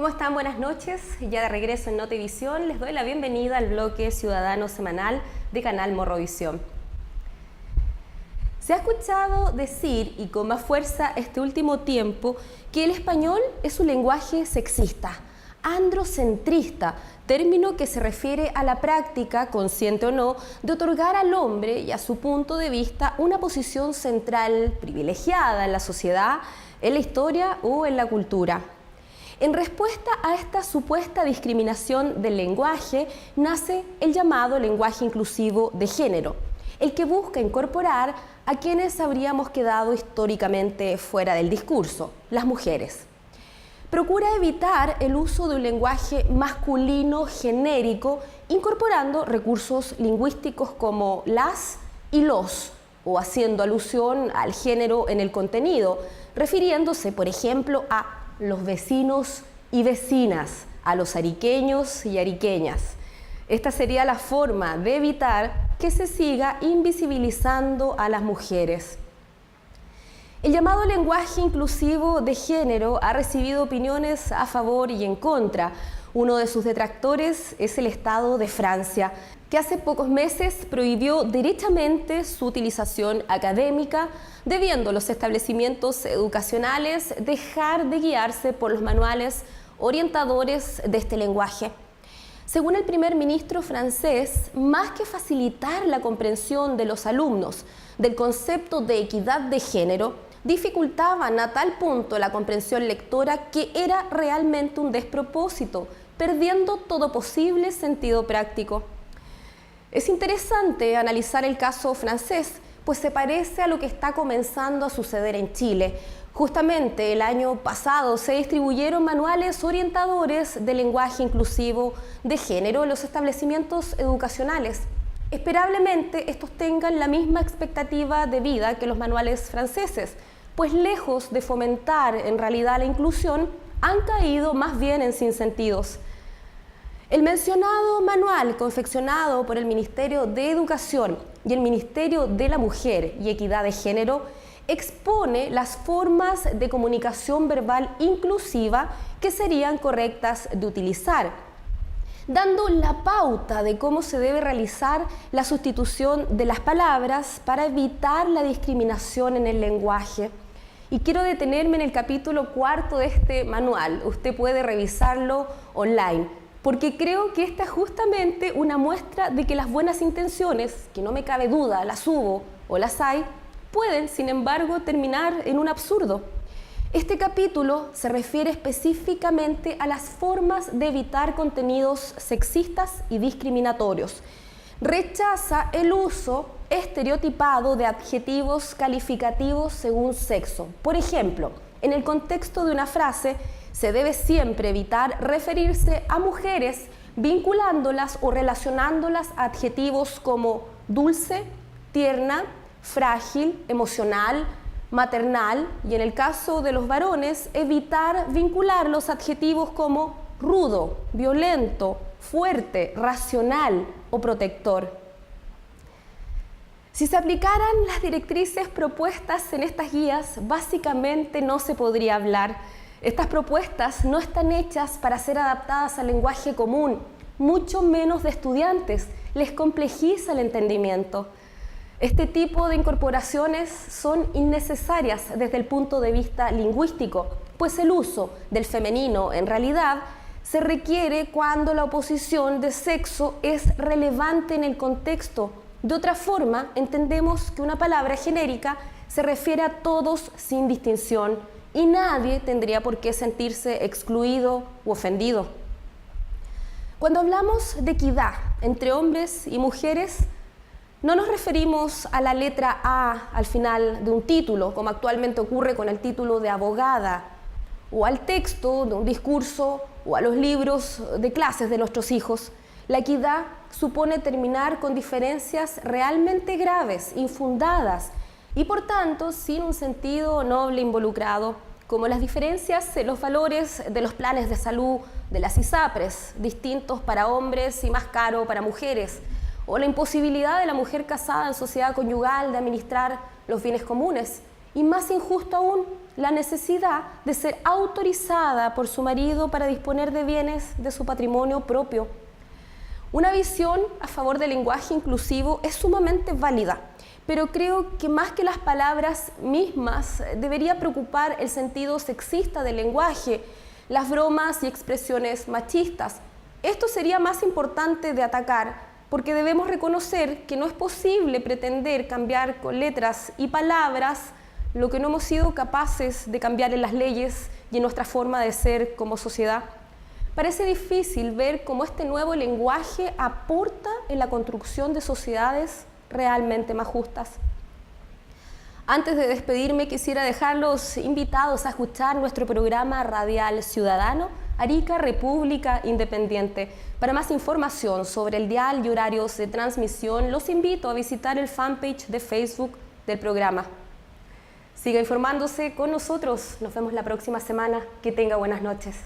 ¿Cómo están? Buenas noches. Ya de regreso en Notevisión, les doy la bienvenida al bloque ciudadano semanal de Canal Morrovisión. Se ha escuchado decir, y con más fuerza este último tiempo, que el español es un lenguaje sexista, androcentrista, término que se refiere a la práctica, consciente o no, de otorgar al hombre y a su punto de vista una posición central privilegiada en la sociedad, en la historia o en la cultura. En respuesta a esta supuesta discriminación del lenguaje, nace el llamado lenguaje inclusivo de género, el que busca incorporar a quienes habríamos quedado históricamente fuera del discurso, las mujeres. Procura evitar el uso de un lenguaje masculino genérico, incorporando recursos lingüísticos como las y los, o haciendo alusión al género en el contenido, refiriéndose, por ejemplo, a los vecinos y vecinas, a los ariqueños y ariqueñas. Esta sería la forma de evitar que se siga invisibilizando a las mujeres. El llamado lenguaje inclusivo de género ha recibido opiniones a favor y en contra. Uno de sus detractores es el Estado de Francia, que hace pocos meses prohibió derechamente su utilización académica, debiendo los establecimientos educacionales dejar de guiarse por los manuales orientadores de este lenguaje. Según el primer ministro francés, más que facilitar la comprensión de los alumnos del concepto de equidad de género, dificultaban a tal punto la comprensión lectora que era realmente un despropósito, perdiendo todo posible sentido práctico. Es interesante analizar el caso francés, pues se parece a lo que está comenzando a suceder en Chile. Justamente el año pasado se distribuyeron manuales orientadores de lenguaje inclusivo de género en los establecimientos educacionales. Esperablemente estos tengan la misma expectativa de vida que los manuales franceses, pues lejos de fomentar en realidad la inclusión, han caído más bien en sinsentidos. El mencionado manual, confeccionado por el Ministerio de Educación y el Ministerio de la Mujer y Equidad de Género, expone las formas de comunicación verbal inclusiva que serían correctas de utilizar, dando la pauta de cómo se debe realizar la sustitución de las palabras para evitar la discriminación en el lenguaje. Y quiero detenerme en el capítulo 4 de este manual. Usted puede revisarlo online, porque creo que esta es justamente una muestra de que las buenas intenciones, que no me cabe duda, las hubo o las hay, pueden, sin embargo, terminar en un absurdo. Este capítulo se refiere específicamente a las formas de evitar contenidos sexistas y discriminatorios. Rechaza el uso estereotipado de adjetivos calificativos según sexo. Por ejemplo, en el contexto de una frase, se debe siempre evitar referirse a mujeres vinculándolas o relacionándolas a adjetivos como dulce, tierna, frágil, emocional, maternal, y en el caso de los varones, evitar vincular los adjetivos como rudo, violento, fuerte, racional o protector. Si se aplicaran las directrices propuestas en estas guías, básicamente no se podría hablar. Estas propuestas no están hechas para ser adaptadas al lenguaje común, mucho menos de estudiantes, les complejiza el entendimiento. Este tipo de incorporaciones son innecesarias desde el punto de vista lingüístico, pues el uso del femenino en realidad se requiere cuando la oposición de sexo es relevante en el contexto. De otra forma, entendemos que una palabra genérica se refiere a todos sin distinción y nadie tendría por qué sentirse excluido u ofendido. Cuando hablamos de equidad entre hombres y mujeres, no nos referimos a la letra A al final de un título, como actualmente ocurre con el título de abogada, o al texto de un discurso o a los libros de clases de nuestros hijos. La equidad supone terminar con diferencias realmente graves, infundadas y por tanto sin un sentido noble involucrado, como las diferencias en los valores de los planes de salud de las ISAPRES, distintos para hombres y más caro para mujeres, o la imposibilidad de la mujer casada en sociedad conyugal de administrar los bienes comunes, y más injusto aún, la necesidad de ser autorizada por su marido para disponer de bienes de su patrimonio propio. Una visión a favor del lenguaje inclusivo es sumamente válida, pero creo que más que las palabras mismas debería preocupar el sentido sexista del lenguaje, las bromas y expresiones machistas. Esto sería más importante de atacar, porque debemos reconocer que no es posible pretender cambiar con letras y palabras lo que no hemos sido capaces de cambiar en las leyes y en nuestra forma de ser como sociedad. Parece difícil ver cómo este nuevo lenguaje aporta en la construcción de sociedades realmente más justas. Antes de despedirme, quisiera dejarlos invitados a escuchar nuestro programa radial ciudadano, Arica República Independiente. Para más información sobre el dial y horarios de transmisión, los invito a visitar el fanpage de Facebook del programa. Siga informándose con nosotros. Nos vemos la próxima semana. Que tenga buenas noches.